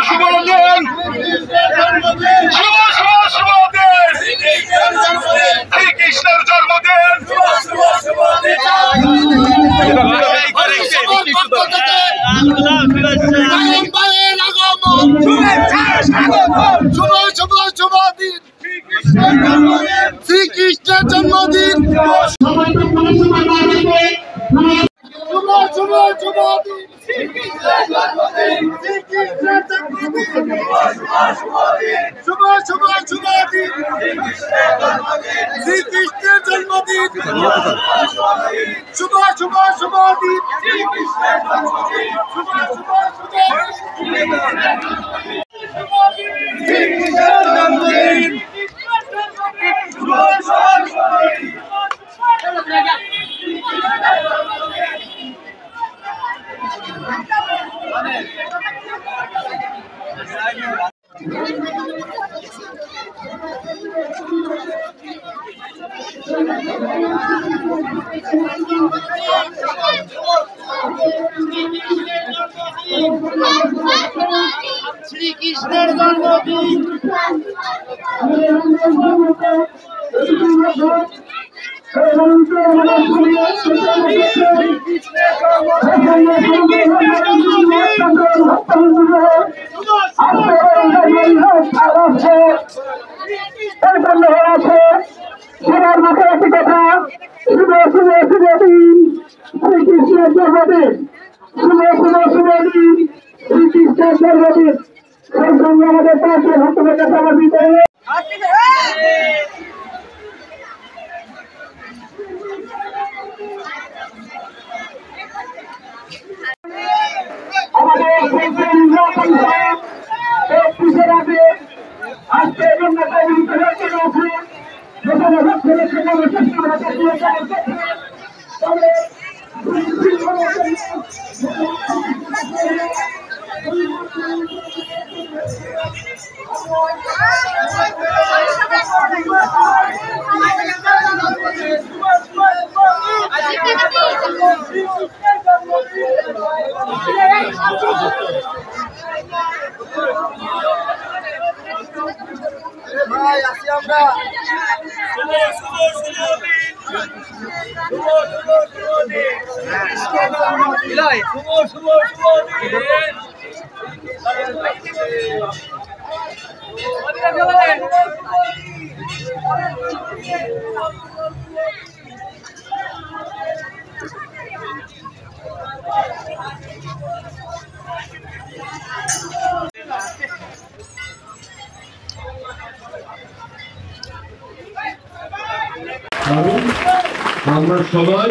শুভদিন, শুভদিন, শ্রীকৃষ্ণের জন্মদিন। শ্রীকৃষ্ণের জন্মদিন। শ্রীকৃষ্ণের জন্মদিন। শুভ শুভ শুভ দিন। শ্রীকৃষ্ণের জন্মদিন। সবার মুখে একটি কথা, শুভ শুভ শুভ দিন, শ্রীকৃষ্ণের জন্মদিন। শুভ শুভ শুভ দিন, শ্রীকৃষ্ণের জন্মদিন। সেই সঙ্গে আমাদের পাশে ভক্তদের কাছে আমার বিদায়। আমাদের আজকে জন্য ভাই আসি আমরা। আমরা সবাই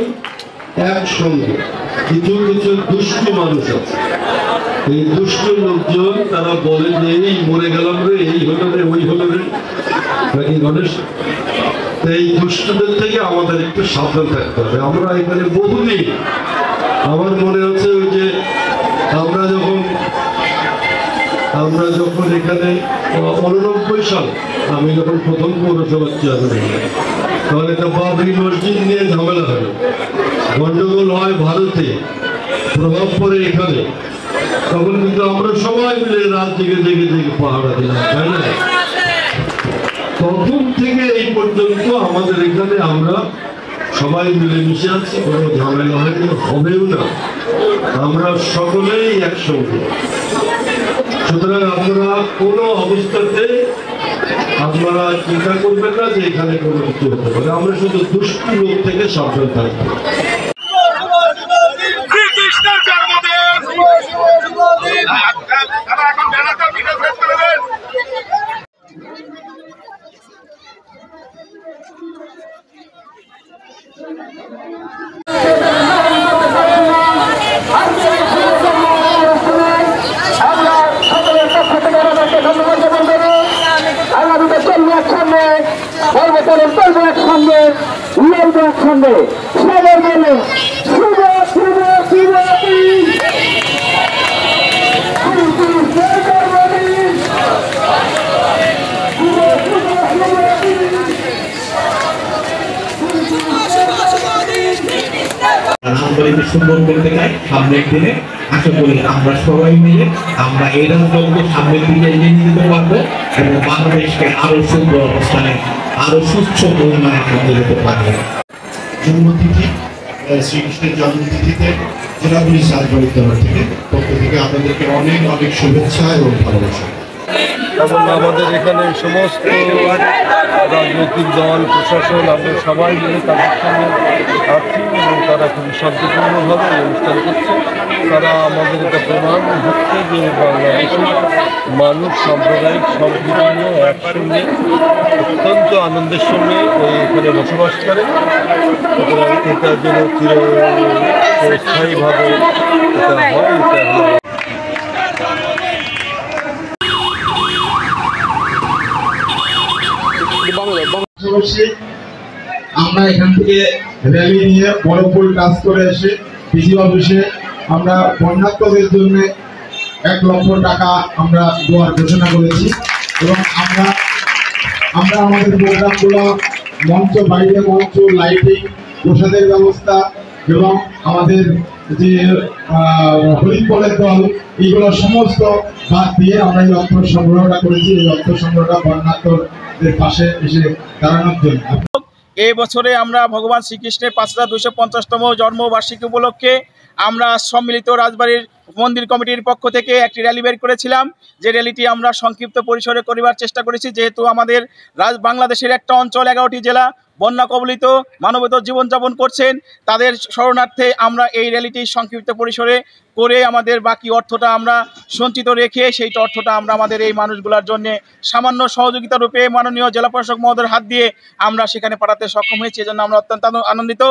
একসঙ্গে। কিছু কিছু দুষ্ট মানুষ আছে, এই দুষ্ট লোকজন তারা বলে যে এই মরে গেলাম রে, এই হলো রে, ওই হলো রে, নাকি গণেশ। এই দুষ্টদের থেকে আমাদের একটু সাবধান থাকতে হবে। আমরা এখানে বহুদিন, আমার মনে হচ্ছে ওই যে আমরা যখন এখানে 89 সাল আমি যখন প্রথম পৌরসভার চেয়ারম্যান, তখন একটা বাবরি মসজিদ নিয়ে ঝামেলা হয়, গন্ডগোল হয়, ভারতে প্রভাব পড়ে এখানে। তখন কিন্তু আমরা সবাই মিলে রাত জেগে জেগে জেগে পাহারা দিলাম, তাই না? তখন থেকে এই পর্যন্ত আমাদের এখানে আমরা সবাই মিলেমিশে আছি, কোনো ঝামেলা হয়নি, হবেও না। আমরা সকলেই একসঙ্গে। সুতরাং আপনারা কোনো অবস্থাতে আপনারা চিন্তা করবেন না যে এখানে কোনো কিছু হতে পারে। আমরা শুধু দুষ্ট লোক থেকে সাবধান থাকবো। সুন্দর করতে চাই সামনের দিনে। আশা করি আমরা সবাই মিলে আমরা এই রাজদলকে সামনের দিকে এগিয়ে নিয়ে যেতে পারবো এবং বাংলাদেশকে আরো সুন্দর অবস্থানে আরো সুস্থ উন্নয়নের মধ্যে যেতে পারবো। জন্মতিথি শ্রীকৃষ্ণের জন্মতিথিতে জেলা পুলিশ রাজবাড়ির পক্ষ থেকে আপনাদেরকে অনেক অনেক শুভেচ্ছা এবং ভালোবাসা। এবং আমাদের এখানে সমস্ত রাজনৈতিক দল প্রশাসন আমরা সবাই মিলে তাদের সঙ্গে আছি এবং তারা খুবই শান্তিপূর্ণভাবে এই অনুষ্ঠান করছে। তারা আমাদের এটা প্রমাণ হচ্ছে যে বাংলাদেশের মানুষ সাম্প্রদায়িক সম্প্রীতি নিয়ে একসঙ্গে অত্যন্ত আনন্দের সঙ্গে এখানে বসবাস করে। সুতরাং এটা যেন চিরস্থায়ীভাবে এটা হয়, এটা হলো আমরা এখান থেকে র্যালি নিয়ে বড়পুর কাজ করে এসে ডিসি অফিসে আমরা বন্যার্তদের জন্য 1 লক্ষ টাকা আমরা দেওয়ার ঘোষণা করেছি এবং আমরা আমাদের প্রোগ্রামগুলো মঞ্চ, বাইরে মঞ্চ, লাইটিং, প্রসাদের ব্যবস্থা এবং আমাদের যে হরিফলের দল এইগুলো সমস্ত বাদ দিয়ে আমরা এই অর্থ সংগ্রহটা করেছি। এই অর্থ সংগ্রহটা বন্যার্তদের পাশে এসে দাঁড়ানোর জন্য। এই বছরে আমরা ভগবান শ্রীকৃষ্ণের 5250তম জন্মবার্ষিকী উপলক্ষে আমরা সম্মিলিত রাজবাড়ির মন্দির কমিটির পক্ষ থেকে একটি র্যালি বের করেছিলাম। যে র্যালিটি আমরা সংক্ষিপ্ত পরিসরে করিবার চেষ্টা করেছি, যেহেতু আমাদের বাংলাদেশের একটা অঞ্চল 11টি জেলা বন্যা কবলিত মানবেতর জীবনযাপন করছেন। তাদের শরণার্থে আমরা এই র্যালিটি সংক্ষিপ্ত পরিসরে করে আমাদের বাকি অর্থটা আমরা সঞ্চিত রেখে সেই অর্থটা আমরা আমাদের এই মানুষগুলোর জন্য সামান্য সহযোগিতা রূপে মাননীয় জেলা প্রশাসক মহোদয়ের হাত দিয়ে আমরা সেখানে পাঠাতে সক্ষম হয়েছি। এজন্য আমরা অত্যন্ত আনন্দিত।